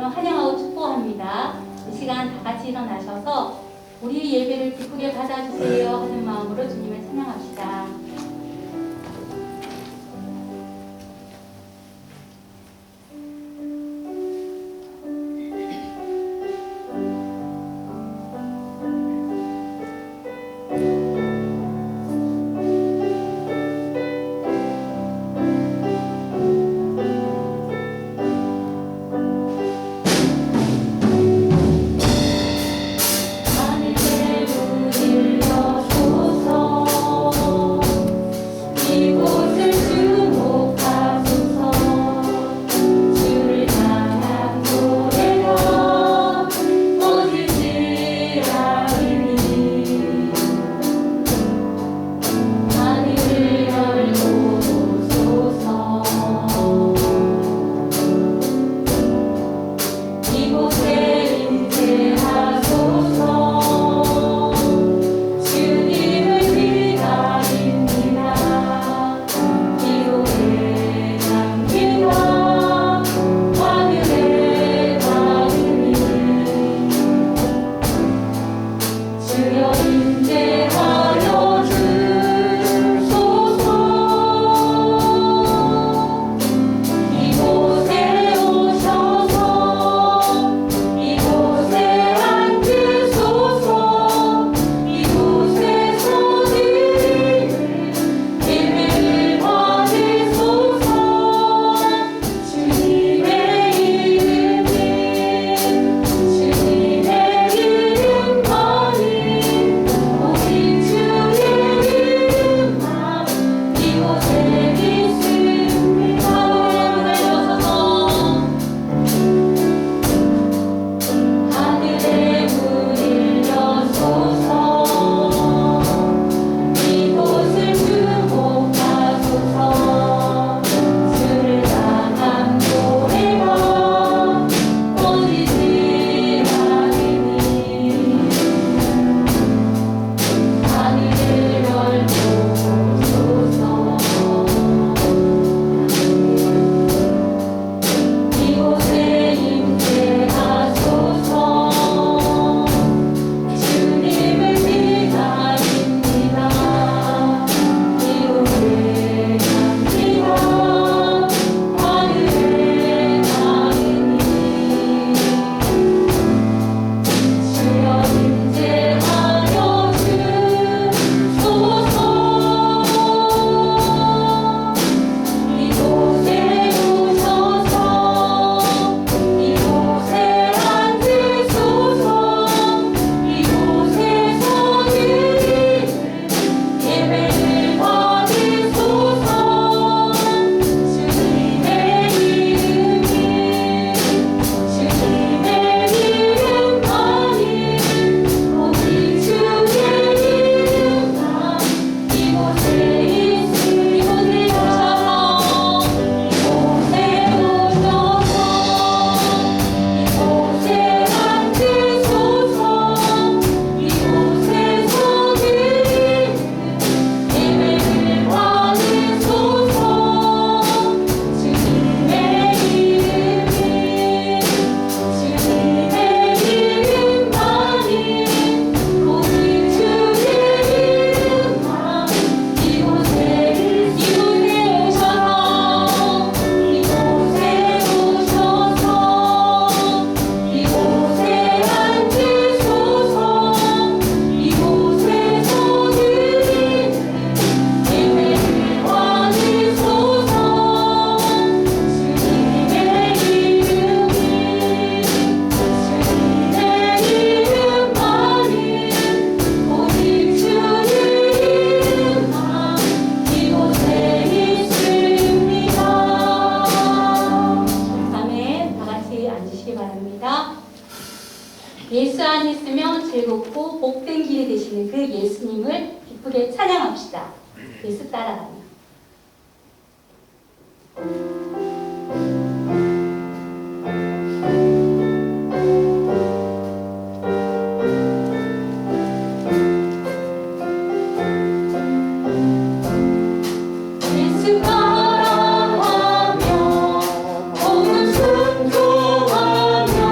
여러분을 환영하고 축복합니다. 이 시간 다 같이 일어나셔서 우리 예배를 기쁘게 받아주세요 하는 마음으로 주님을 찬양합시다. 예수 안에 있으면 즐겁고 복된 길이 되시는 그 예수님을 기쁘게 찬양합시다. 예수 따라가며. 예수 따라가며 복음 순종하며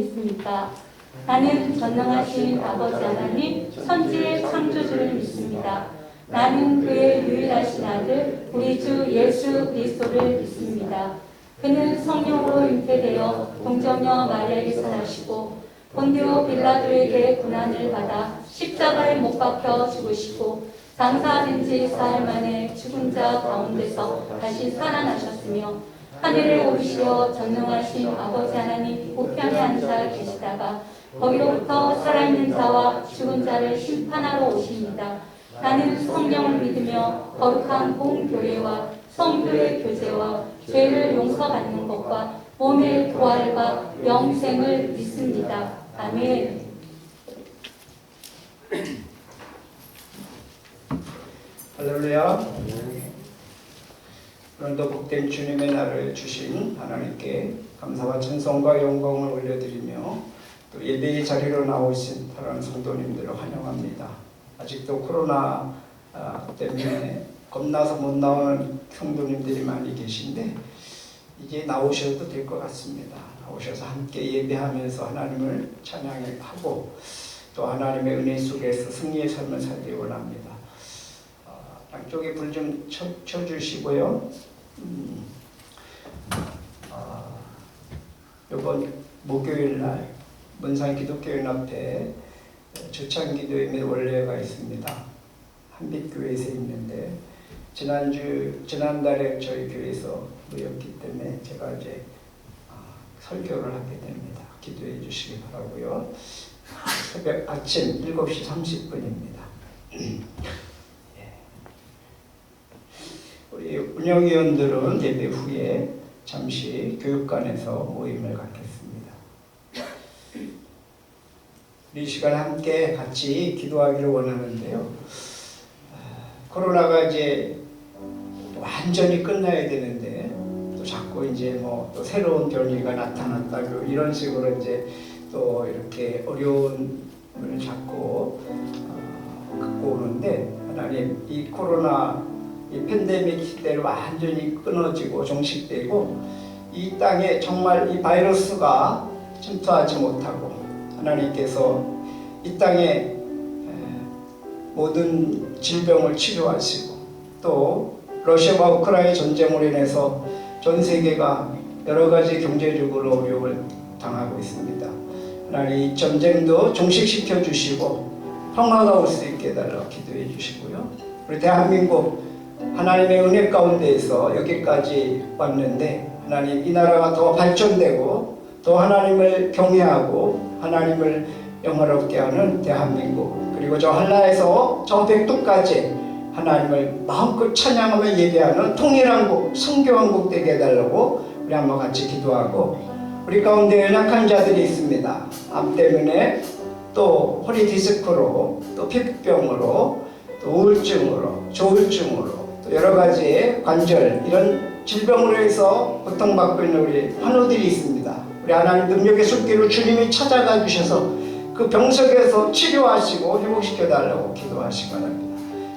믿습니다. 나는 전능하신 아버지 하나님 천지의 창조주를 믿습니다. 나는 그의 유일하신 아들 우리 주 예수 그리스도를 믿습니다. 그는 성령으로 잉태되어 동정녀 마리아에게서 나시고 본디오 빌라도에게 고난을 받아 십자가에 못 박혀 죽으시고 장사된 지 사흘 만에 죽은 자 가운데서 다시 살아나셨으며 하늘에 오르시어 전능하신 아버지 하나님 우편에 앉아 계시다가 거기로부터 살아있는 자와 죽은 자를 심판하러 오십니다. 나는 성령을 믿으며 거룩한 공교회와 성도의 교제와 죄를 용서받는 것과 몸의 부활과 영생을 믿습니다. 아멘. 할렐루야. 오늘도 복된 주님의 날을 주신 하나님께 감사와 찬송과 영광을 올려드리며 또 예배의 자리로 나오신 사랑하는 성도님들을 환영합니다. 아직도 코로나 때문에 겁나서 못 나오는 성도님들이 많이 계신데 이제 나오셔도 될 것 같습니다. 나오셔서 함께 예배하면서 하나님을 찬양하고 또 하나님의 은혜 속에서 승리의 삶을 살기 원합니다. 양쪽에 불 좀 켜주시고요. 이번 목요일날 문산 기독교연합회 주창기도회 및 원례가 있습니다. 한빛교회에서 있는데 지난달에 저희 교회에서 모였기 때문에 제가 이제 설교를 하게 됩니다. 기도해 주시기 바라고요. 새벽 아침 7시 30분입니다. 우리 운영위원들은 예배 후에 잠시 교육관에서 모임을 갖겠습니다. 이 시간 함께 같이 기도하기를 원하는데요. 코로나가 이제 완전히 끝나야 되는데 또 자꾸 이제 또 새로운 변이가 나타났다고 이런 식으로 이제 또 이렇게 어려움을 자꾸 갖고 오는데 하나님 이 코로나 이 팬데믹 시대로 완전히 끊어지고 종식되고 이 땅에 정말 이 바이러스가 침투하지 못하고 하나님께서 이 땅에 모든 질병을 치료하시고 또 러시아와 우크라이나 전쟁으로 인해서 전 세계가 여러 가지 경제적으로 어려움을 당하고 있습니다. 하나님 이 전쟁도 종식시켜 주시고 평화가 올 수 있게 해달라고 기도해 주시고요. 우리 대한민국 하나님의 은혜 가운데에서 여기까지 왔는데 하나님 이 나라가 더 발전되고 또 하나님을 경외하고 하나님을 영화롭게 하는 대한민국 그리고 저 한라에서 저 백두까지 하나님을 마음껏 찬양하며 예배하는 통일한국 성교한국 되게 해달라고 우리 한번 같이 기도하고 우리 가운데 연약한 자들이 있습니다. 암 때문에 또 허리 디스크로 또 피부병으로 또 우울증으로 조울증으로 또 여러 가지 관절 이런 질병으로 해서 고통받고 있는 우리 환우들이 있습니다. 우리 하나님 능력의 손길로 주님이 찾아가 주셔서 그 병석에서 치료하시고 회복시켜 달라고 기도하시기 바랍니다.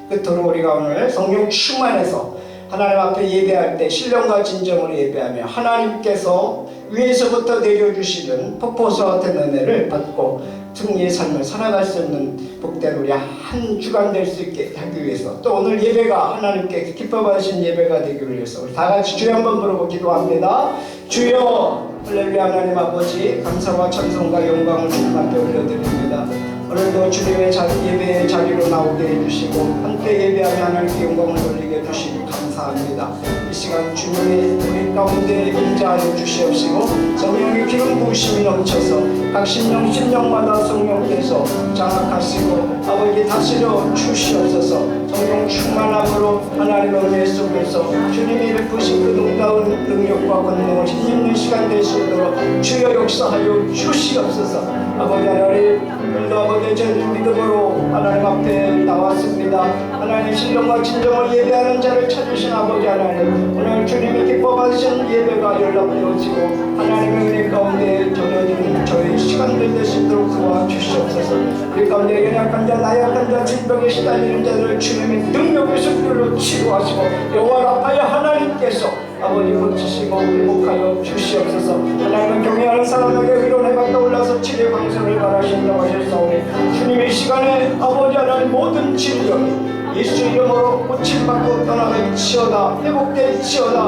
끝으로 우리가 오늘 성령 충만해서 하나님 앞에 예배할 때 신령과 진정으로 예배하며 하나님께서 위에서부터 내려주시는 폭포수와 같은 은혜를 받고 승리의 삶을 살아갈 수 있는 복된 우리 한 주간 될 수 있게 하기 위해서 또 오늘 예배가 하나님께 기뻐 받으신 예배가 되기를 위해서 우리 다 같이 주여 한번 부르고 기도합니다. 주여 할렐루야. 하나님 아버지 감사와 찬송과 영광을 주님 앞에 올려드립니다. 오늘도 주님의 예배의 자리로 나오게 해주시고 함께 예배하며 하나님께 영광을 돌리게 해주시니 감사합니다. 이 시간 주님의 우리 가운데 임재하여 주시옵시고 성령의 기름 부으심이 넘쳐서 각 심령마다 성령께서 장악하시고 아버지 다스려 주시옵소서. 성령 충만함으로 하나님의 은혜 속에서 주님이 베푸신 그 놀라운 능력과 권능을 힘입는 시간 될 수 있도록 주여 역사하여 주시옵소서. 아버지 하나님 오늘도 아버지 저희들 믿음으로 하나님 앞에 나왔습니다. 하나님 신령과 진정을 예배하는 자를 찾으신 아버지 하나님 오늘 주님이 기뻐 받으신 예배가 연락되어지고 하나님의 은혜 가운데 전해진 저희 시간들 되시도록 도와주시옵소서. 우리 가운데 연약한 자, 나약한 자, 질병에 시달리는 자들을 주님의 능력의 손길로 치유하시고 영원 아파야 하나님께서 아버지 고치시고 회복하여 주시옵소서. 하나님은 경외하는 사람에게 위로 해가 떠올라서 치료 방송을 바라신다고 하셨사오니 주님의 시간에 아버지 하나님 모든 질병이 예수 이름으로 고침받고 떠나갈지어다, 회복될지어다.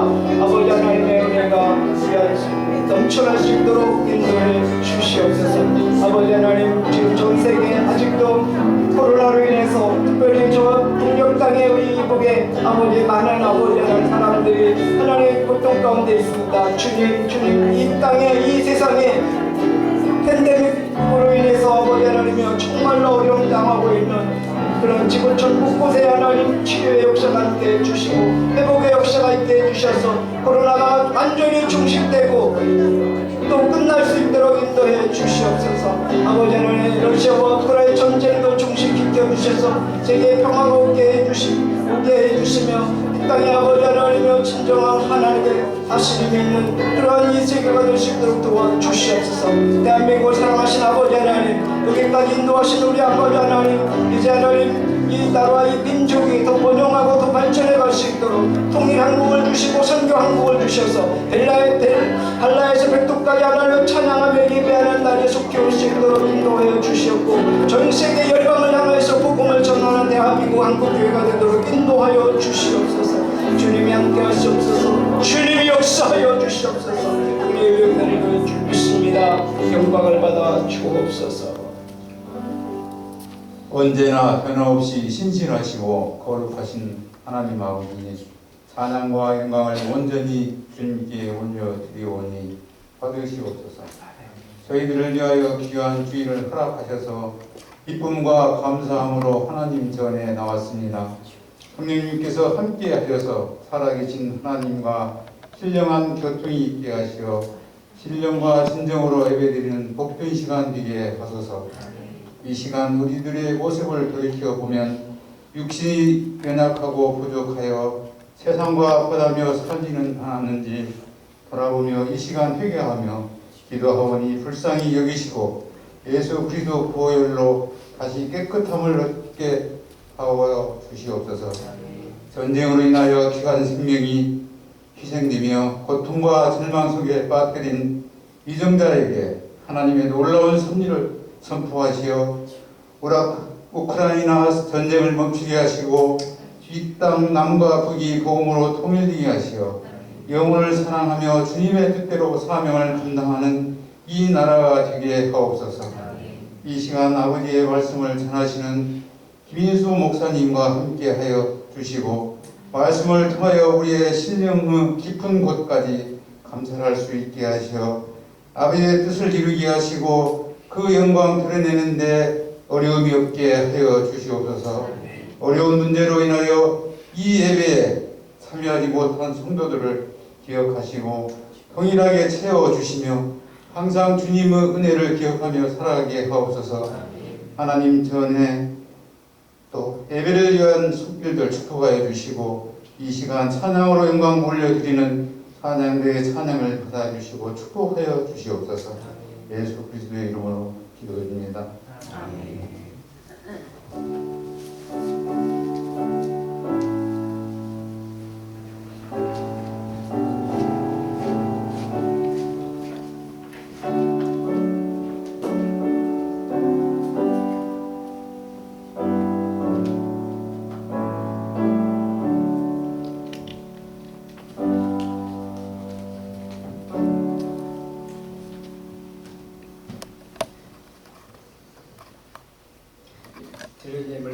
아버지 하나님의 은혜가 넘쳐날 수 있도록 인도해 주시옵소서. 아버지 하나님, 지금 전 세계에 아직도 코로나로 인해서 특별히 저 동력 땅에 우리 이북에 아버지 많은 아버지 하나님 사람들이 하나님의 고통 가운데 있습니다. 주님 이 땅에 이 세상에 팬데믹으로 인해서 아버지 하나님이여 정말로 어려움 당하고 있는 그런 지구촌 곳곳에 하나님 치유의 역사가 있게 해주시고 회복의 역사가 있게 해주셔서 코로나가 완전히 중식되고 또 끝날 수 있도록 인도해 주시옵소서. 아버지 하나님, 러시아와 우크라이나 전쟁도 중식시켜 주셔서 세계의 평화가 오게 해주시며 이 땅에 아버지 하나님이여 진정한 하나님의 하시림이 있는 그러한 이 세계가 될 수 있도록 도와주시옵소서. 대한민국을 사랑하신 아버지 하나님, 여기까지 인도하신 우리 아버지 하나님, 이제 하나님 이 나라와 이 민족이 더 번영하고 더 발전해 갈 수 있도록 통일 한국을 주시고 선교 한국을 주셔서 한라에서 백두까지 하나님을 찬양하며 예배하는 날에 속해 올 수 있도록 인도하여 주시옵고 전 세계 열방을 향해서 복음을 전하는 대한민국 한국교회가 되도록 인도하여 주시옵소서. 주님이 함께 하시옵소서. 주님이 역사하여 주시옵소서. 우리의 영광을 믿습니다. 영광을 받아 주옵소서. 언제나 변함없이 신실하시고 거룩하신 하나님 아버지, 찬양과 영광을 온전히 주님께 올려드리오니 받으시옵소서. 저희들을 위하여 귀한 주일을 허락하셔서 기쁨과 감사함으로 하나님 전에 나왔습니다. 성령님께서 함께 하셔서 살아계신 하나님과 신령한 교통이 있게 하시어 신령과 진정으로 예배드리는 복된 시간 되게 하소서. 이 시간 우리들의 모습을 돌이켜보면 육신이 연약하고 부족하여 세상과 보다며 살지는 않았는지 돌아보며 이 시간 회개하며 기도하오니 불쌍히 여기시고 예수 그리스도 보혈로 다시 깨끗함을 얻게 하여 주시옵소서. 전쟁으로 인하여 귀한 생명이 희생되며 고통과 절망 속에 빠뜨린 이정자에게 하나님의 놀라운 섭리를 선포하시어 우크라이나 전쟁을 멈추게 하시고 이 땅 남과 북이 복음으로 통일되게 하시어 영혼을 사랑하며 주님의 뜻대로 사명을 감당하는 이 나라가 되게 하옵소서. 이 시간 아버지의 말씀을 전하시는 김인수 목사님과 함께하여 주시고 말씀을 통하여 우리의 신령의 깊은 곳까지 감찰할 수 있게 하시어 아버지의 뜻을 이루게 하시고 그 영광 드러내는데 어려움이 없게 하여 주시옵소서. 어려운 문제로 인하여 이 예배에 참여하지 못한 성도들을 기억하시고 동일하게 채워주시며 항상 주님의 은혜를 기억하며 살아가게 하옵소서. 하나님 전에 또 예배를 위한 손길들 축복하여 주시고 이 시간 찬양으로 영광 올려드리는 찬양대의 찬양을 받아주시고 축복하여 주시옵소서. 예수 그리스도의 이름으로 기도드립니다. 아멘. 드릴 예물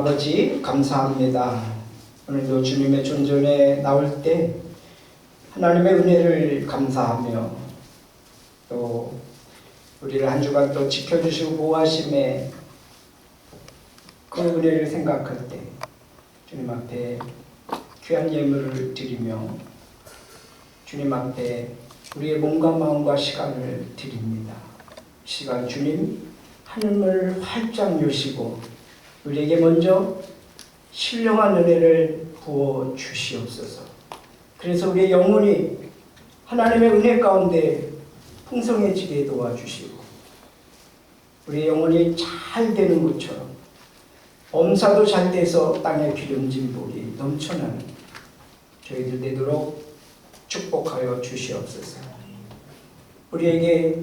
아버지 감사합니다. 오늘도 주님의 존전에 나올 때 하나님의 은혜를 감사하며 또 우리를 한 주간 또 지켜주시고 보호하심에 그 은혜를 생각할 때 주님 앞에 귀한 예물을 드리며 주님 앞에 우리의 몸과 마음과 시간을 드립니다. 시간 주님 하늘을 활짝 여시고 우리에게 먼저 신령한 은혜를 부어 주시옵소서. 그래서 우리의 영혼이 하나님의 은혜 가운데 풍성해지게 도와주시고 우리의 영혼이 잘 되는 것처럼 범사도 잘 돼서 땅에 기름진 볼이 넘쳐나는 저희들 되도록 축복하여 주시옵소서. 우리에게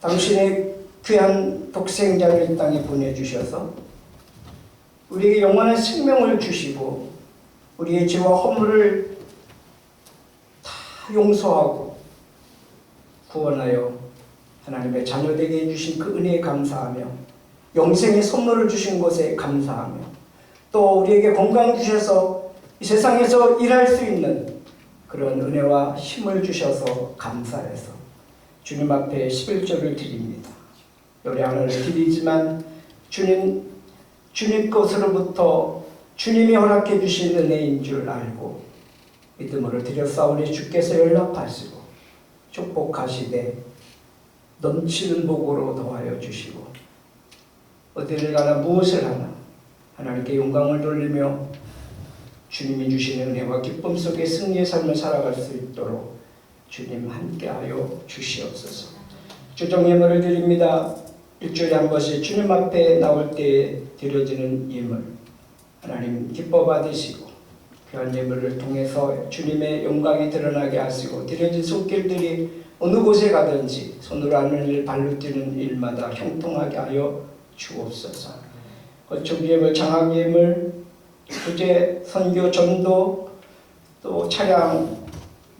당신의 귀한 독생자를 이 땅에 보내주셔서 우리에게 영원한 생명을 주시고 우리의 죄와 허물을 다 용서하고 구원하여 하나님의 자녀되게 해주신 그 은혜에 감사하며 영생의 선물을 주신 것에 감사하며 또 우리에게 건강 주셔서 이 세상에서 일할 수 있는 그런 은혜와 힘을 주셔서 감사해서 주님 앞에 11조를 드립니다. 노래 하나를 드리지만 주님 것으로부터 주님이 허락해 주신 은혜인 줄 알고 믿음으로 드렸사오니 주께서 연락하시고 축복하시되 넘치는 복으로 더하여 주시고 어디를 가나 무엇을 하나 하나님께 영광을 돌리며 주님이 주시는 은혜와 기쁨 속에 승리의 삶을 살아갈 수 있도록 주님 함께하여 주시옵소서. 주정 예물을 드립니다. 일주일에 한 번씩 주님 앞에 나올 때 드려지는 예물 하나님 기뻐 받으시고 귀한 예물을 통해서 주님의 영광이 드러나게 하시고 드려진 손길들이 어느 곳에 가든지 손으로 하는 일 발로 뛰는 일마다 형통하게 하여 주옵소서. 건축 예물, 장학 예물, 구제, 선교, 전도, 또 차량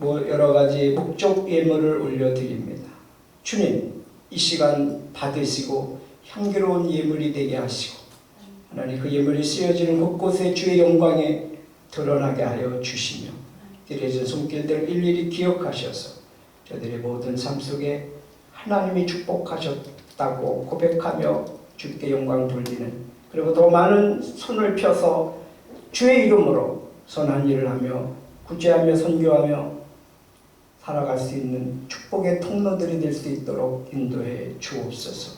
여러 가지 목적 예물을 올려드립니다. 주님 이 시간 받으시고 향기로운 예물이 되게 하시고 하나님 그 예물이 쓰여지는 곳곳에 주의 영광에 드러나게 하여 주시며 드려진 손길들을 일일이 기억하셔서 저들의 모든 삶 속에 하나님이 축복하셨다고 고백하며 주께 영광 돌리는 그리고 더 많은 손을 펴서 주의 이름으로 선한 일을 하며 구제하며 선교하며 살아갈 수 있는 축복의 통로들이 될 수 있도록 인도해 주옵소서.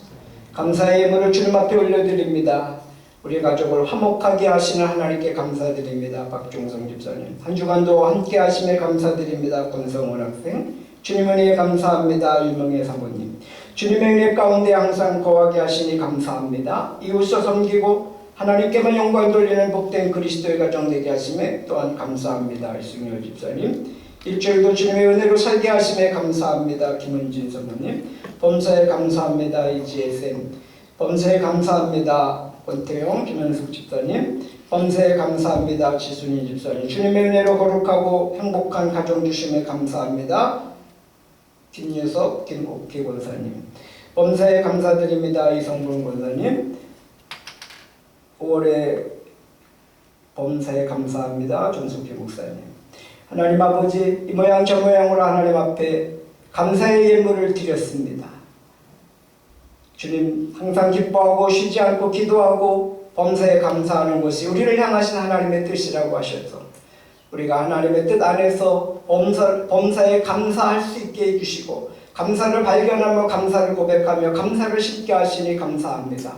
감사의 예물을 주님 앞에 올려드립니다. 우리 가족을 화목하게 하시는 하나님께 감사드립니다. 박종성 집사님 한 주간도 함께 하심에 감사드립니다. 권성원 학생 주님 은혜에 감사합니다. 유명의 사모님 주님의 은혜 가운데 항상 거하게 하시니 감사합니다. 이웃을 섬기고 하나님께만 영광 돌리는 복된 그리스도의 가정 되게 하심에 또한 감사합니다. 이승열 집사님 일주일도 주님의 은혜로 살게 하심에 감사합니다. 김은진 사모님 범사에 감사합니다. 이지혜쌤 범사에 감사합니다. 권태용 김현숙 집사님 범사에 감사합니다. 지순희 집사님 주님의 은혜로 거룩하고 행복한 가정 주심에 감사합니다. 김유석 김옥희 권사님 범사에 감사드립니다. 이성분 권사님 5월에 범사에 감사합니다. 전숙희 목사님 하나님 아버지 이 모양 저 모양으로 하나님 앞에 감사의 예물을 드렸습니다. 주님 항상 기뻐하고 쉬지 않고 기도하고 범사에 감사하는 것이 우리를 향하신 하나님의 뜻이라고 하셔서 우리가 하나님의 뜻 안에서 범사에 감사할 수 있게 해주시고 감사를 발견하며 감사를 고백하며 감사를 심게 하시니 감사합니다.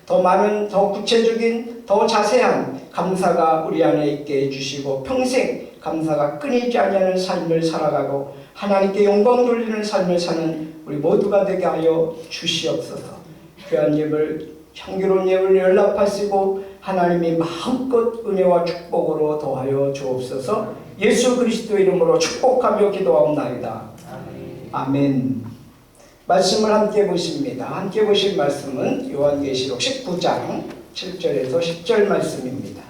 더 많은 더 구체적인 더 자세한 감사가 우리 안에 있게 해주시고 평생 감사가 끊이지 않는 삶을 살아가고 하나님께 영광 돌리는 삶을 사는 우리 모두가 되게 하여 주시옵소서. 귀한 예물 향기로운 예물을 연락하시고 하나님이 마음껏 은혜와 축복으로 더하여 주옵소서. 예수 그리스도 이름으로 축복하며 기도하옵나이다. 아멘. 말씀을 함께 보십니다. 함께 보실 말씀은 요한계시록 19장 7절에서 10절 말씀입니다.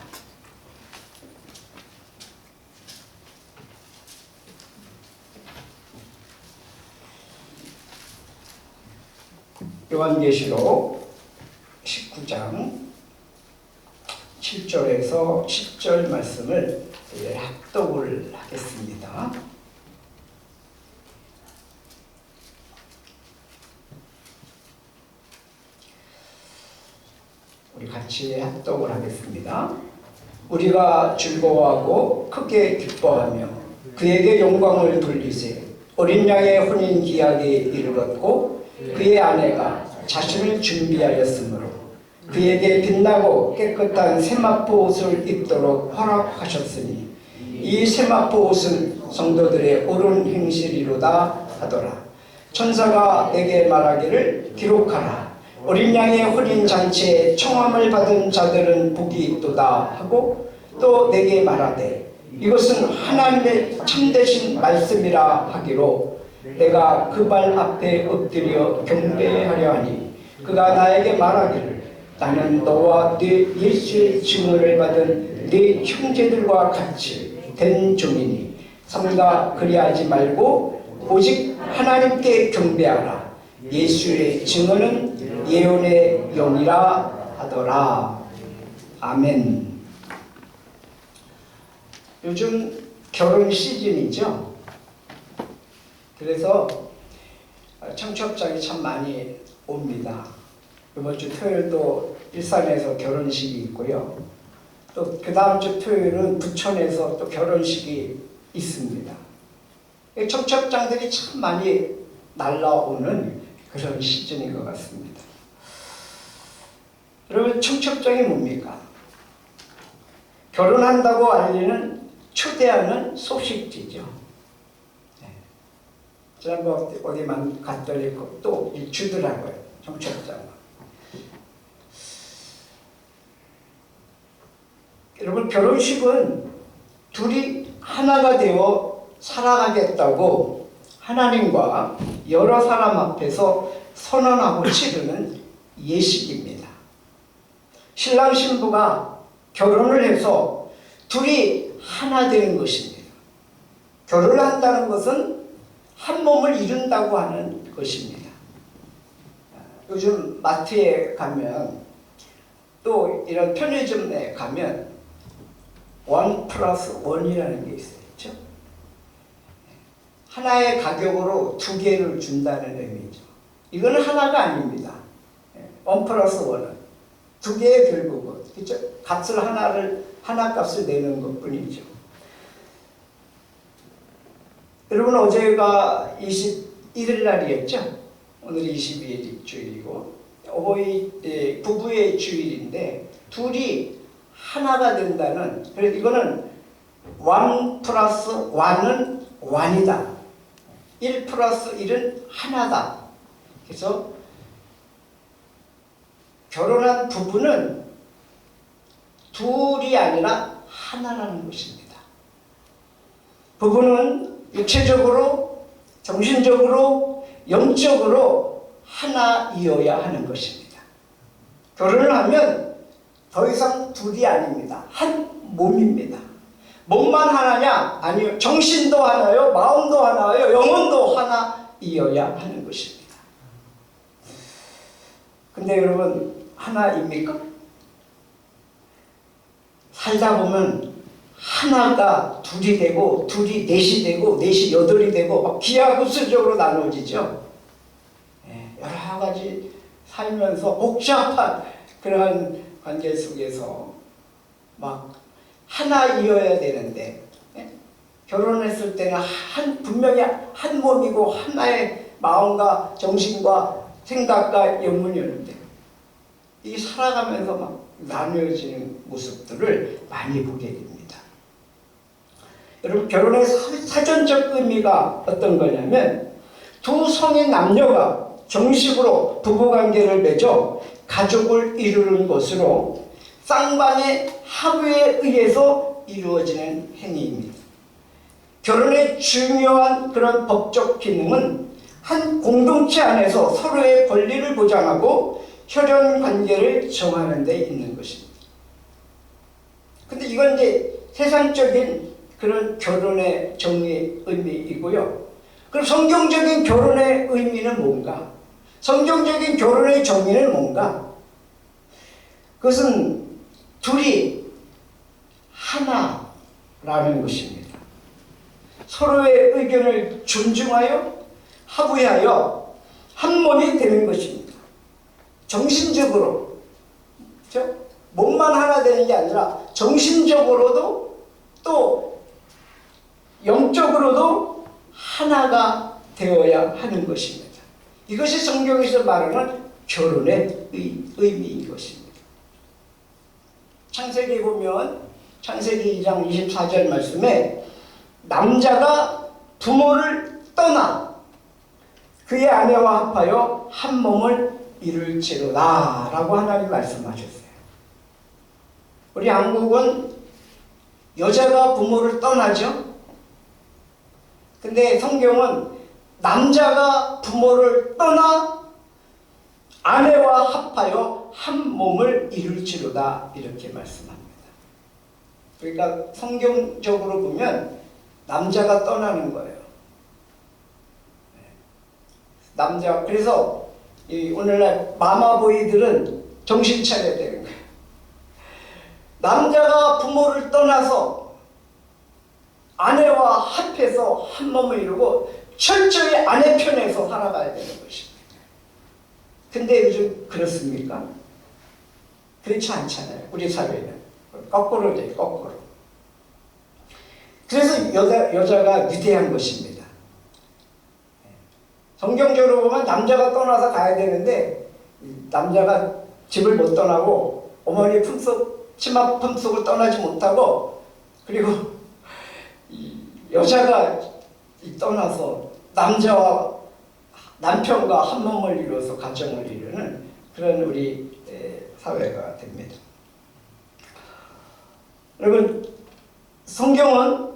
요한계시록 19장 7절에서 10절 말씀을 합독을 하겠습니다. 우리 같이 합독을 하겠습니다. 우리가 즐거워하고 크게 기뻐하며 그에게 영광을 돌리세. 어린 양의 혼인 기약에 이르렀고 그의 아내가 자신을 준비하였으므로 그에게 빛나고 깨끗한 세마포 옷을 입도록 허락하셨으니 이 세마포 옷은 성도들의 옳은 행실이로다 하더라. 천사가 내게 말하기를 기록하라. 어린 양의 혼인 잔치에 청함을 받은 자들은 복이 있도다 하고 또 내게 말하되 이것은 하나님의 참되신 말씀이라 하기로 내가 그 발 앞에 엎드려 경배하려 하니 그가 나에게 말하기를 나는 너와 네 예수의 증언을 받은 네 형제들과 같이 된 종이니 삼가 그리하지 말고 오직 하나님께 경배하라. 예수의 증언은 예언의 영이라 하더라. 아멘. 요즘 결혼 시즌이죠. 그래서 청첩장이 참 많이 옵니다. 이번 주 토요일도 일산에서 결혼식이 있고요. 또 그 다음 주 토요일은 부천에서 또 결혼식이 있습니다. 청첩장들이 참 많이 날라오는 그런 시즌인 것 같습니다. 여러분, 청첩장이 뭡니까? 결혼한다고 알리는 초대하는 소식지죠. 네. 지난번 어디만 갔더니 또 주더라고요. 청첩장. 여러분, 결혼식은 둘이 하나가 되어 살아가겠다고 하나님과 여러 사람 앞에서 선언하고 치르는 예식입니다. 신랑 신부가 결혼을 해서 둘이 하나 되는 것입니다. 결혼을 한다는 것은 한 몸을 이룬다고 하는 것입니다. 요즘 마트에 가면 또 이런 편의점에 가면 1+1이라는 게 있어요. 그렇죠? 하나의 가격으로 두 개를 준다는 의미죠. 이건 하나가 아닙니다. 1+1은 두 개의 결국은, 그렇죠? 값을 하나 값을 내는 것 뿐이죠. 여러분, 어제가 21일 날이었죠? 오늘이 22일 주일이고 부부의 주일인데 둘이 하나가 된다는, 그래서 이거는 1+1은 1이다. 1+1은 하나다. 그래서 결혼한 부부는 둘이 아니라 하나라는 것입니다. 부부는 육체적으로, 정신적으로, 영적으로 하나이어야 하는 것입니다. 결혼을 하면 더 이상 둘이 아닙니다. 한 몸입니다. 몸만 하나냐? 아니요. 정신도 하나요, 마음도 하나요, 영혼도 하나이어야 하는 것입니다. 근데 여러분, 하나입니까? 살다 보면 하나가 둘이 되고, 둘이 넷이 되고, 넷이 여덟이 되고, 막 기하급수적으로 나눠지죠. 여러 가지 살면서 복잡한 그러한 관계 속에서 막 하나이어야 되는데, 결혼했을 때는 분명히 한 몸이고 하나의 마음과 정신과 생각과 영혼이었는데, 이 살아가면서 막 나뉘어지는 모습들을 많이 보게 됩니다. 여러분, 결혼의 사전적 의미가 어떤 거냐면, 두 성인 남녀가 정식으로 부부관계를 맺어 가족을 이루는 것으로 쌍방의 합의에 의해서 이루어지는 행위입니다. 결혼의 중요한 그런 법적 기능은 한 공동체 안에서 서로의 권리를 보장하고 혈연 관계를 정하는 데 있는 것입니다. 근데 이건 이제 세상적인 그런 결혼의 정의 의미이고요. 그럼 성경적인 결혼의 의미는 뭔가? 성경적인 결혼의 정의는 뭔가? 그것은 둘이 하나라는 것입니다. 서로의 의견을 존중하여 합의하여 한 몸이 되는 것입니다. 정신적으로, 그렇죠? 몸만 하나 되는 게 아니라 정신적으로도 또 영적으로도 하나가 되어야 하는 것입니다. 이것이 성경에서 말하는 결혼의 의미인 것입니다. 창세기 보면 창세기 2장 24절 말씀에 남자가 부모를 떠나 그의 아내와 합하여 한 몸을 이룰지로다 라고 하나님 말씀하셨어요. 우리 한국은 여자가 부모를 떠나죠. 근데 성경은 남자가 부모를 떠나 아내와 합하여 한 몸을 이룰지로다 이렇게 말씀합니다. 그러니까 성경적으로 보면 남자가 떠나는 거예요. 남자, 그래서 오늘날 마마보이들은 정신 차려야 되는 거예요. 남자가 부모를 떠나서 아내와 합해서 한 몸을 이루고 철저히 아내 편에서 살아가야 되는 것입니다. 근데 요즘 그렇습니까? 그렇지 않잖아요. 우리 사회는 거꾸로 돼요. 거꾸로. 그래서 여자가 위대한 것입니다. 성경적으로 보면 남자가 떠나서 가야 되는데 남자가 집을 못 떠나고 어머니 품속, 치마 품속을 떠나지 못하고 그리고 여자가 떠나서 남자와 남편과 한 몸을 이루어서 가정을 이루는 그런 우리 사회가 됩니다. 여러분, 성경은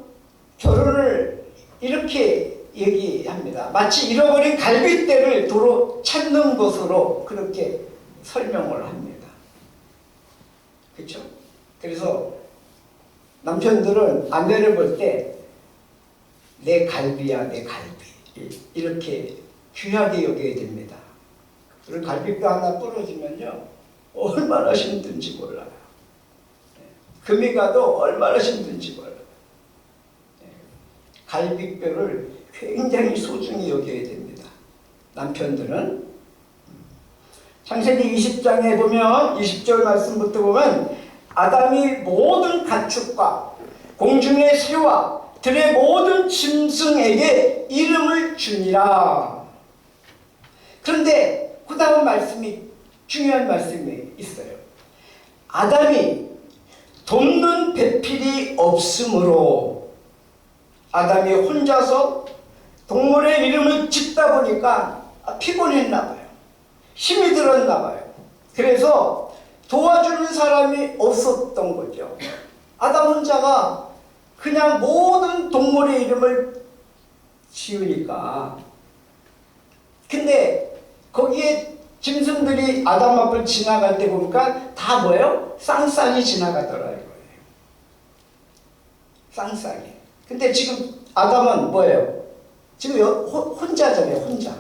결혼을 이렇게 얘기합니다. 마치 잃어버린 갈빗대를 도로 찾는 것으로 그렇게 설명을 합니다. 그렇죠? 그래서 남편들은 아내를 볼 때 내 갈비야, 내 갈비 이렇게 귀하게 여겨야 됩니다. 그리고 갈비뼈 하나 부러지면요 얼마나 힘든지 몰라요. 금이 가도 얼마나 힘든지 몰라요. 갈비뼈를 굉장히 소중히 여겨야 됩니다. 남편들은. 창세기 20장에 보면 20절 말씀부터 보면 아담이 모든 가축과 공중의 새와 들의 모든 짐승에게 이름을 주니라. 그런데 그 다음 말씀이 중요한 말씀이 있어요. 아담이 돕는 배필이 없으므로 아담이 혼자서 동물의 이름을 짓다 보니까 피곤했나 봐요. 힘이 들었나 봐요. 그래서 도와주는 사람이 없었던 거죠. 아담 혼자가 그냥 모든 동물의 이름을 지으니까. 근데 거기에 짐승들이 아담 앞을 지나갈 때 보니까 다 뭐예요? 쌍쌍이 지나가더라 이거예요. 쌍쌍이. 근데 지금 아담은 뭐예요? 지금 혼자잖아요. 혼자.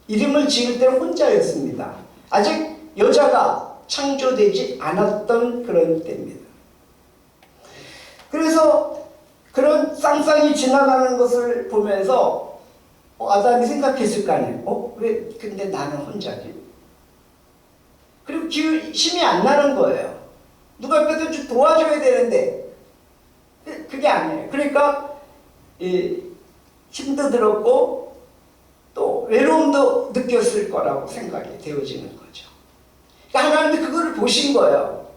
이름을 지을 때는 혼자였습니다. 아직 여자가 창조되지 않았던 그런 때입니다. 그래서 그런 쌍쌍이 지나가는 것을 보면서 아담이 생각했을 거 아니에요. 왜 근데 나는 혼자지? 그리고 힘이 안 나는 거예요. 누가 옆에서 좀 도와줘야 되는데 그게 아니에요. 그러니까 힘도 들었고 또 외로움도 느꼈을 거라고 생각이 되어지는 거죠. 그러니까 하나님이 그거를 보신 거예요.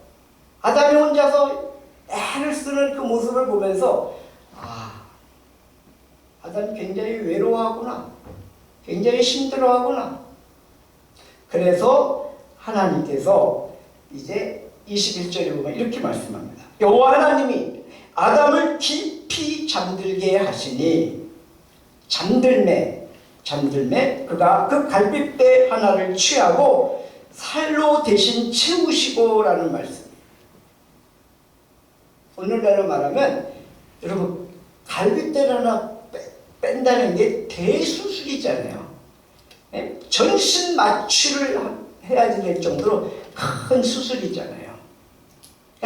아담이 혼자서 애를 쓰는 그 모습을 보면서 아담이 굉장히 외로워하구나. 굉장히 힘들어하구나. 그래서 하나님께서 이제 21절에 보면 이렇게 말씀합니다. 여호와 하나님이 아담을 깊이 잠들게 하시니 잠들매 그가 그 갈빗대 하나를 취하고 살로 대신 채우시고 라는 말씀이에요. 오늘날로 말하면 여러분 갈빗대를 하나 뺀다는 게 대수술이잖아요. 네? 전신 마취를 해야지 될 정도로 큰 수술이잖아요.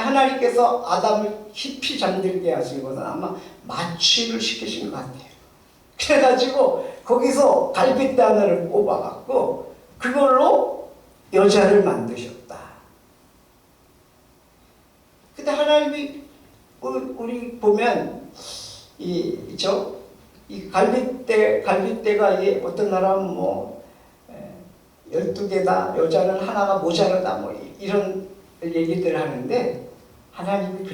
하나님께서 아담을 깊이 잠들게 하신 것은 아마 마취를 시키신 것 같아요. 그래가지고 거기서 갈빗대 하나를 뽑아갖고 그걸로 여자를 만드셨다. 근데 하나님이 우리 보면 이 갈빗대가 이게 어떤 사람은 뭐 12개다, 여자는 하나가 모자라다, 뭐 이런 얘기들을 하는데 하나님이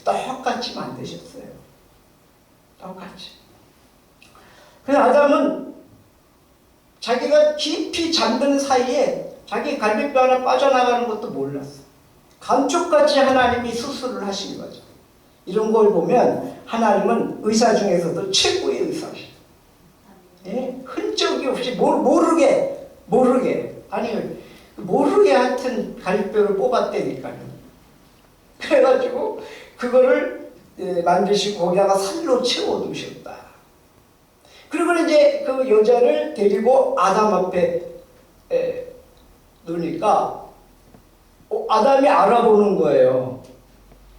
똑같이 만드셨어요. 똑같이. 그래서 아담은 자기가 깊이 잠든 사이에 자기 갈빗뼈 하나 빠져나가는 것도 몰랐어. 감쪽같이 하나님이 수술을 하신 거죠. 이런 걸 보면 하나님은 의사 중에서도 최고의 의사시죠. 예? 흔적이 없이 모르게 하여튼 갈빗뼈를 뽑았다니까요. 그래가지고 그거를 만드시고 거기다가 살로 채워두셨다. 그리고 이제 그 여자를 데리고 아담 앞에 놓으니까 아담이 알아보는 거예요.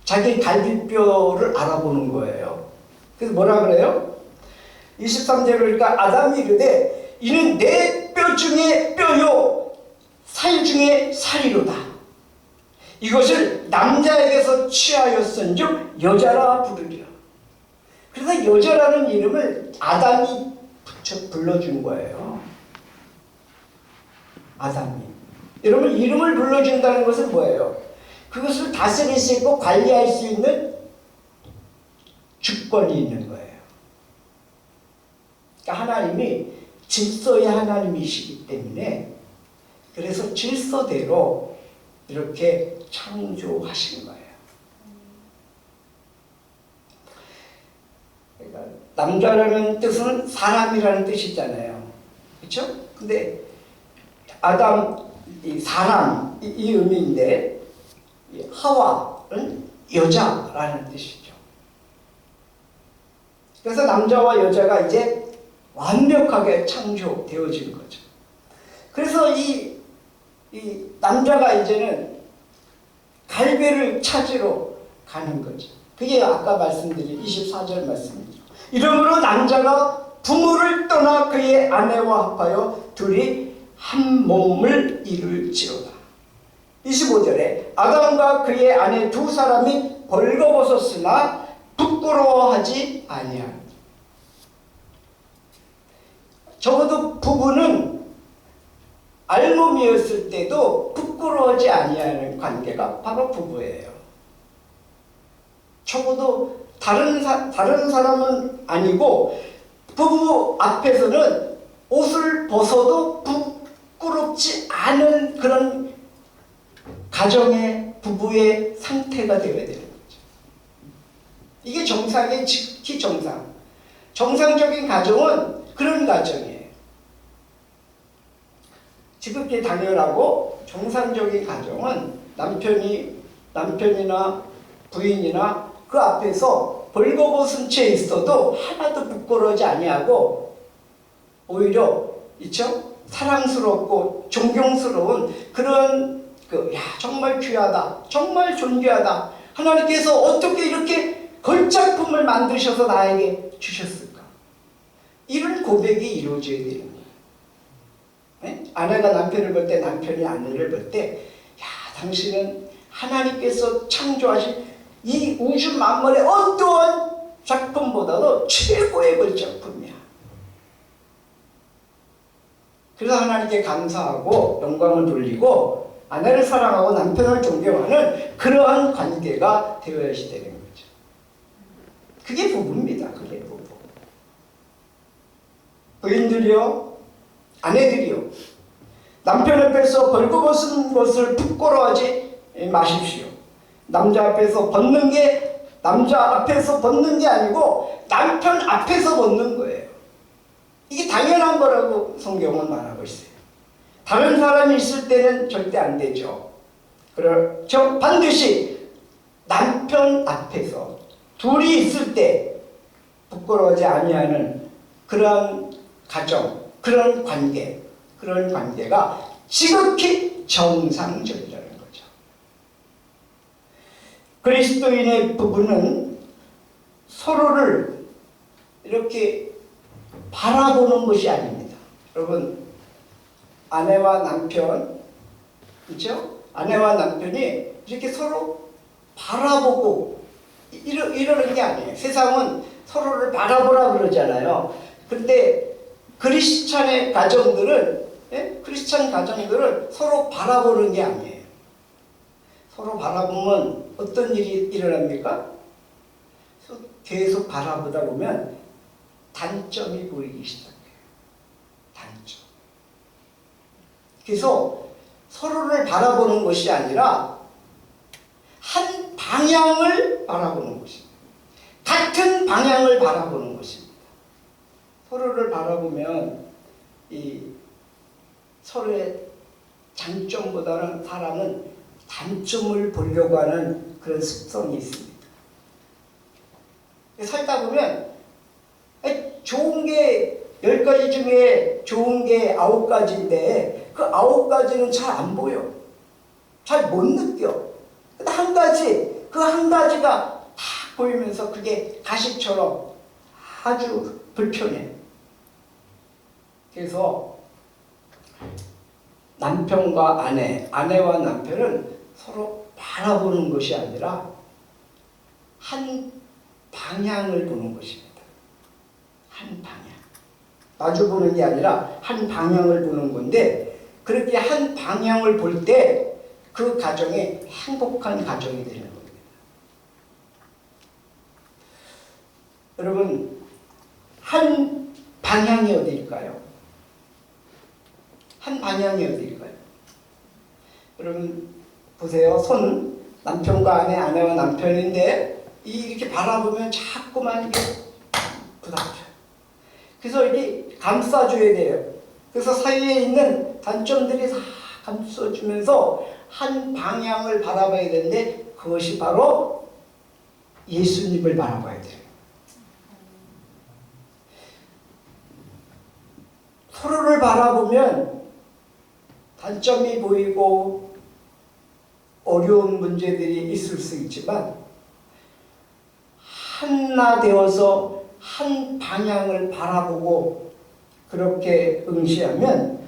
자기 갈빗뼈를 알아보는 거예요. 그래서 뭐라 그래요? 23절에 그러니까 아담이 이르되 이는 내 뼈 중에 뼈요 살 중에 살이로다. 이것을 남자에게서 취하였은즉 여자라 부르리라. 그래서 여자라는 이름을 아담이 불러준 거예요. 아담이. 여러분, 이름을 불러준다는 것은 뭐예요? 그것을 다스릴 수 있고 관리할 수 있는 주권이 있는 거예요. 그러니까 하나님이 질서의 하나님이시기 때문에 그래서 질서대로 이렇게 창조하신 거예요. 그러니까 남자라는 뜻은 사람이라는 뜻이잖아요. 그렇죠? 근데 아담, 사람 이 의미인데 하와는 여자라는 뜻이죠. 그래서 남자와 여자가 이제 완벽하게 창조되어진 거죠. 그래서 이 남자가 이제는 갈배를 찾으러 가는 거죠. 그게 아까 말씀드린 24절 말씀이죠. 이러므로 남자가 부모를 떠나 그의 아내와 합하여 둘이 한 몸을 이룰지어다. 25절에 아담과 그의 아내 두 사람이 벌거벗었으나 부끄러워하지 아니하니. 적어도 부부는 알몸이었을 때도 부끄러워하지 아니하는 관계가 바로 부부예요. 적어도 다른 사람은 아니고 부부 앞에서는 옷을 벗어도 부끄럽지 않은 그런 가정의 부부의 상태가 되어야 되는 거죠. 이게 정상의 지극히 정상적인 가정은 그런 가정이에요. 지극히 당연하고 정상적인 가정은 남편이나 부인이나 그 앞에서 벌거벗은 채 있어도 하나도 부끄러워하지 아니하고 오히려 있죠? 사랑스럽고 존경스러운 그런 정말 귀하다, 정말 존귀하다. 하나님께서 어떻게 이렇게 걸작품을 만드셔서 나에게 주셨을까? 이런 고백이 이루어져야 되는 거예요. 네? 아내가 남편을 볼 때, 남편이 아내를 볼 때, 당신은 하나님께서 창조하신 이 우주 만물의 어떠한 작품보다도 최고의 걸작품이야. 그래서 하나님께 감사하고 영광을 돌리고 아내를 사랑하고 남편을 존경하는 그러한 관계가 되어야 되는 거죠. 그게 부부입니다. 그게 부부. 부인들이요, 아내들이요, 남편 앞에서 벌거벗은 것을 부끄러워하지 마십시오. 남자 앞에서 벗는 게 아니고 남편 앞에서 벗는 거예요. 이게 당연한 거라고 성경은 말하고 있어요. 다른 사람이 있을 때는 절대 안 되죠. 그렇죠? 반드시 남편 앞에서 둘이 있을 때 부끄러워하지 아니하는 그런 가정, 그런 관계가 지극히 정상적이라는 거죠. 그리스도인의 부부는 서로를 이렇게 바라보는 것이 아닙니다. 여러분, 아내와 남편, 그렇죠? 아내와 남편이 이렇게 서로 바라보고 이러는 게 아니에요. 세상은 서로를 바라보라 그러잖아요. 근데 크리스찬의 가정들은, 크리스찬 가정들은 서로 바라보는 게 아니에요. 서로 바라보면 어떤 일이 일어납니까? 계속 바라보다 보면 단점이 보이기 시작해요. 단점. 그래서 서로를 바라보는 것이 아니라 한 방향을 바라보는 것입니다. 같은 방향을 바라보는 것입니다. 서로를 바라보면 이 서로의 장점보다는 사람은 단점을 보려고 하는 그런 습성이 있습니다. 살다 보면 좋은 게 10가지 중에 좋은 게 9가지인데 그 9가지는 잘 안 보여. 잘 못 느껴. 근데 한 가지, 그 한 가지가 딱 보이면서 그게 가식처럼 아주 불편해. 그래서 남편과 아내와 남편은 서로 바라보는 것이 아니라 한 방향을 보는 것입니다. 한 방향. 마주 보는 게 아니라 한 방향을 보는 건데, 그렇게 한 방향을 볼 때 그 가정이 행복한 가정이 되는 겁니다. 여러분, 한 방향이 어디일까요? 한 방향이 어디일까요? 여러분 보세요. 손, 남편과 아내와 남편인데 이렇게 바라보면 자꾸만 이게 부닥쳐요. 그래서 이게 감싸줘야 돼요. 그래서 사이에 있는 단점들이 다 감싸주면서 한 방향을 바라봐야 되는데 그것이 바로 예수님을 바라봐야 돼요. 서로를 바라보면 단점이 보이고 어려운 문제들이 있을 수 있지만 하나 되어서 한 방향을 바라보고 그렇게 응시하면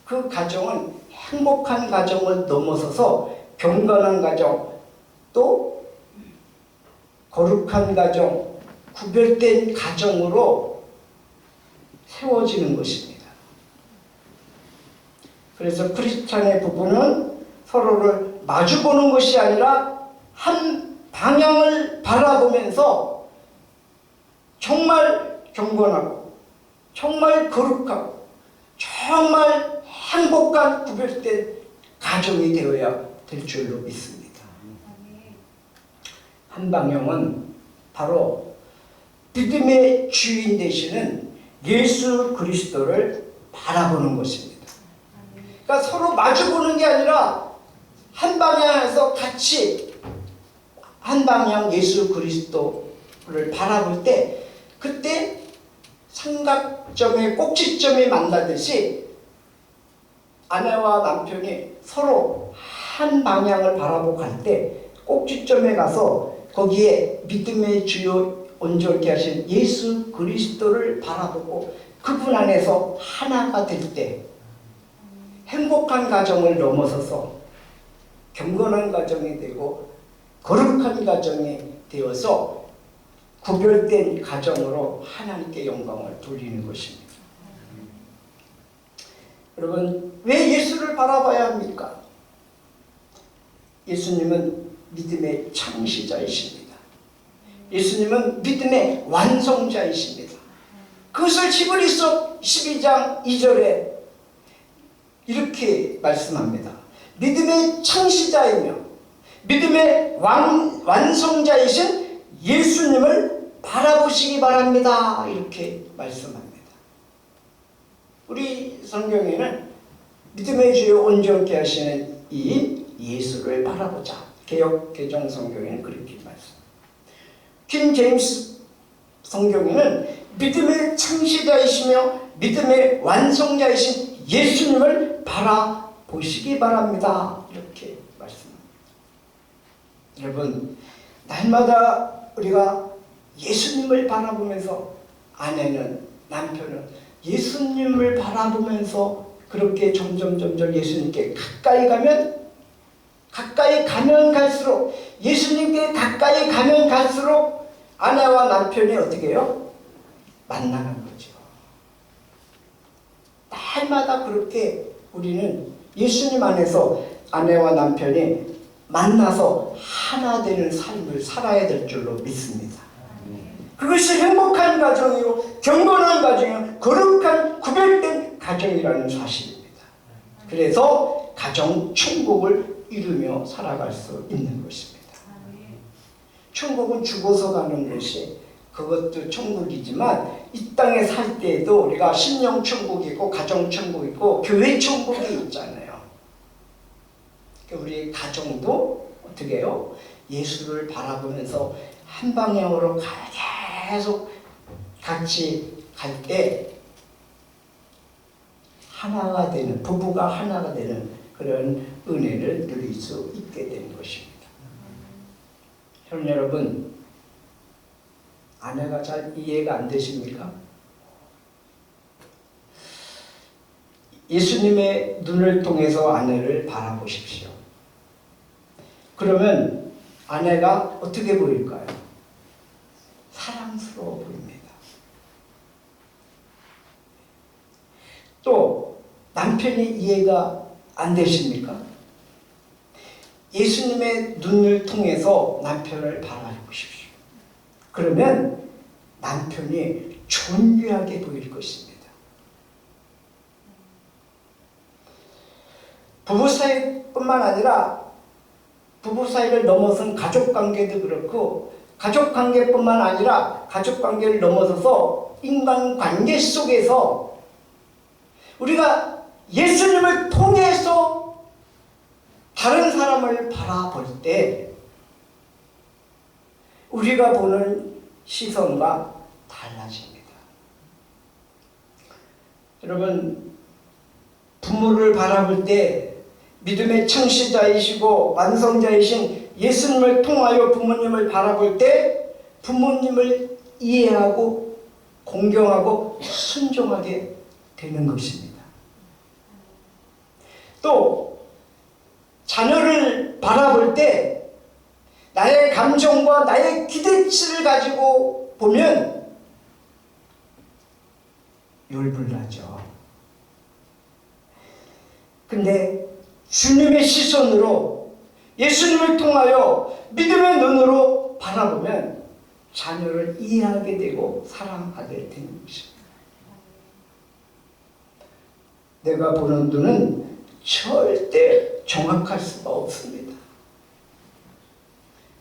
그 가정은 행복한 가정을 넘어서서 경건한 가정, 또 거룩한 가정, 구별된 가정으로 세워지는 것입니다. 그래서 크리스찬의 부부는 서로를 마주보는 것이 아니라 한 방향을 바라보면서 정말 경건하고 정말 거룩하고 정말 행복한 구별된 가정이 되어야 될 줄로 믿습니다. 한 방향은 바로 믿음의 주인 되시는 예수 그리스도를 바라보는 것입니다. 그러니까 서로 마주보는 게 아니라 한 방향에서 같이 한 방향 예수 그리스도를 바라볼 때 그때 삼각점의 꼭지점이 만나듯이 아내와 남편이 서로 한 방향을 바라보고 갈 때 꼭지점에 가서 거기에 믿음의 주요 온전케 하신 예수 그리스도를 바라보고 그분 안에서 하나가 될 때 행복한 가정을 넘어서서 경건한 가정이 되고 거룩한 가정이 되어서 구별된 가정으로 하나님께 영광을 돌리는 것입니다. 여러분, 왜 예수를 바라봐야 합니까? 예수님은 믿음의 창시자이십니다. 예수님은 믿음의 완성자이십니다. 그것을 히브리서 12장 2절에 이렇게 말씀합니다. 믿음의 창시자이며 믿음의 완성자이신 예수님을 바라보시기 바랍니다. 이렇게 말씀합니다. 우리 성경에는 믿음의 주요 온전케 하시는 이 예수를 바라보자. 개역 개정 성경에는 그렇게 말씀. 킹 제임스 성경에는 믿음의 창시자이시며 믿음의 완성자이신 예수님을 바라보시기 바랍니다. 이렇게 말씀합니다. 여러분, 날마다 우리가 예수님을 바라보면서, 아내는, 남편은 예수님을 바라보면서 그렇게 점점 예수님께 가까이 가면 갈수록, 예수님께 가까이 가면 갈수록 아내와 남편이 어떻게 해요? 만나는 거죠. 날마다 그렇게 우리는 예수님 안에서 아내와 남편이 만나서 하나 되는 삶을 살아야 될 줄로 믿습니다. 그것이 행복한 가정이요, 경건한 가정이요, 거룩한 구별된 가정이라는 사실입니다. 그래서 가정 천국을 이루며 살아갈 수 있는 것입니다. 천국은 죽어서 가는 것이, 그것도 천국이지만 이 땅에 살 때에도 우리가 심령 천국이 있고 가정 천국이 있고 교회 천국이 있잖아요. 우리 가정도 어떻게 해요? 예수를 바라보면서 한 방향으로 계속 같이 갈 때 하나가 되는, 부부가 하나가 되는 그런 은혜를 누릴 수 있게 되는 것입니다. 여러분, 아내가 잘 이해가 안 되십니까? 예수님의 눈을 통해서 아내를 바라보십시오. 그러면 아내가 어떻게 보일까요? 사랑스러워 보입니다. 또 남편이 이해가 안 되십니까? 예수님의 눈을 통해서 남편을 바라보십시오. 그러면 남편이 존귀하게 보일 것입니다. 부부 사이뿐만 아니라 부부 사이를 넘어선 가족 관계도 그렇고, 가족 관계뿐만 아니라 가족 관계를 넘어서서 인간 관계 속에서 우리가 예수님을 통해서 다른 사람을 바라볼 때 우리가 보는 시선과 달라집니다. 여러분, 부모를 바라볼 때 믿음의 창시자이시고 완성자이신 예수님을 통하여 부모님을 바라볼 때 부모님을 이해하고 공경하고 순종하게 되는 것입니다. 또 자녀를 바라볼 때 나의 감정과 나의 기대치를 가지고 보면 열불나죠. 근데 주님의 시선으로, 예수님을 통하여 믿음의 눈으로 바라보면 자녀를 이해하게 되고 사랑하게 되는 것입니다. 내가 보는 눈은 절대 정확할 수가 없습니다.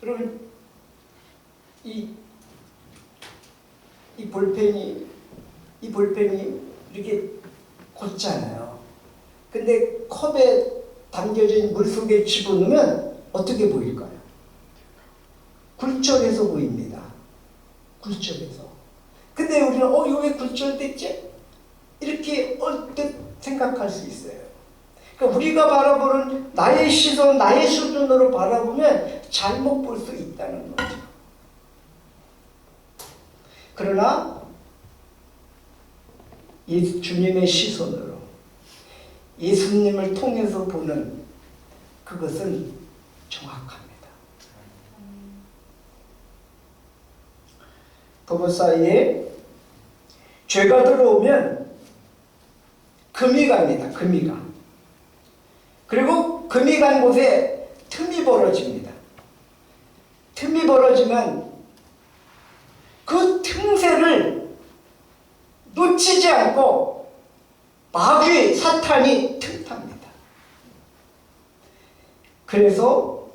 여러분, 이 볼펜이 이렇게 곧잖아요. 근데 컵에 담겨진 물 속에 집어넣으면 어떻게 보일까요? 굴절해서 보입니다. 굴절해서. 근데 우리는 이거 왜 굴절됐지? 이렇게 언뜻 생각할 수 있어요. 그러니까 우리가 바라보는 나의 시선, 나의 수준으로 바라보면 잘못 볼 수 있다는 거죠. 그러나 주님의 시선으로, 예수님을 통해서 보는 그것은 정확합니다. 부부 사이에 죄가 들어오면 금이 갑니다. 금이 가. 그리고 금이 간 곳에 틈이 벌어집니다. 틈이 벌어지면 그 틈새를 놓치지 않고 마귀 사탄이 틈탑니다. 그래서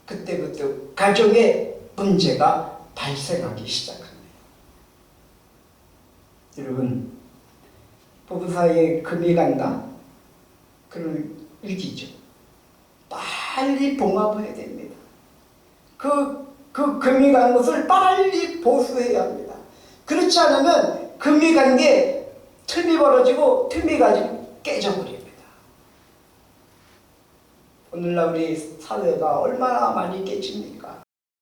그때부터 가정에 문제가 발생하기 시작합니다. 여러분, 부부 사이에 금이 간다? 그럼 위기죠. 빨리 봉합해야 됩니다. 그 금이 간 것을 빨리 보수해야 합니다. 그렇지 않으면 금이 간 게 틈이 벌어지고 틈이 가지고 깨져버립니다. 오늘날 우리 사회가 얼마나 많이 깨집니까?